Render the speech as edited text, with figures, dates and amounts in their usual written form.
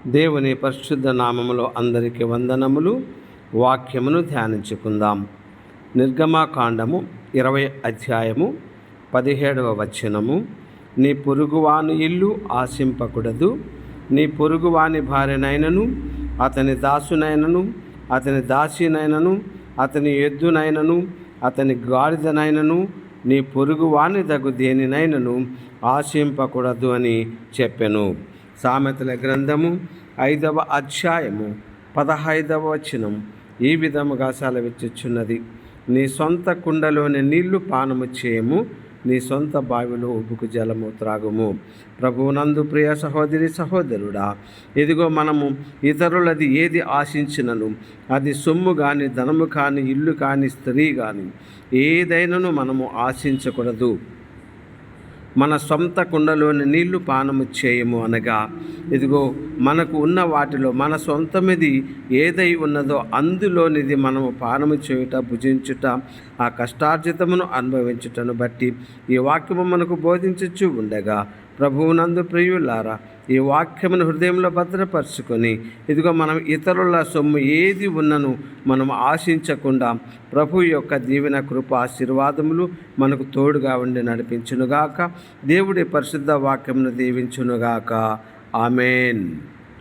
దేవుని పరిశుద్ధ నామములో అందరికీ వందనములు. వాక్యమును ధ్యానించుకుందాం. నిర్గమాకాండము 20 అధ్యాయము 17వ వచనము. నీ పొరుగువాని ఇల్లు ఆశింపకూడదు. నీ పొరుగువాని భార్యనైనను, అతని దాసునైనను, అతని దాసినైనను, అతని ఎద్దునైనను, అతని గాడిదనైనను, నీ పొరుగువాని దగు దేనినైనను ఆశింపకూడదు అని చెప్పెను. సామెతల గ్రంథము 5వ అధ్యాయము 15వ వచనం ఈ విధముగా సెలవిచ్చుచున్నది. నీ సొంత కుండలోని నీళ్లు పానము చేయము, నీ సొంత బావిలో ఉబుకు జలము త్రాగుము. ప్రభువునందు ప్రియ సహోదరి సహోదరుడా, ఇదిగో మనము ఇతరులది ఏది ఆశించినను, అది సొమ్ము కానీ, ధనము కానీ, ఇల్లు కానీ, స్త్రీ కానీ, ఏదైనాను మనము ఆశించకూడదు. మన సొంత కుండలోని నీళ్లు పానము చేయము అనగా, ఇదిగో మనకు ఉన్న వాటిలో మన సొంతమిది ఏదై ఉన్నదో అందులోనిది మనము పానము చేయుట, భుజించుట, ఆ కష్టార్జితమును అనుభవించుటను బట్టి ఈ వాక్యము మనకు బోధించుచు ఉండగా, ప్రభువునందు ప్రియులారా, ఈ వాక్యమును హృదయంలో భద్రపరుచుకొని, ఇదిగో మనం ఇతరుల సొమ్ము ఏది ఉన్నను మనం ఆశించకుండా ప్రభు యొక్క దీవెన, కృప, ఆశీర్వాదములు మనకు తోడుగా ఉండి నడిపించునుగాక. దేవుడి పరిశుద్ధ వాక్యమును దీవించునుగాక. ఆమేన్.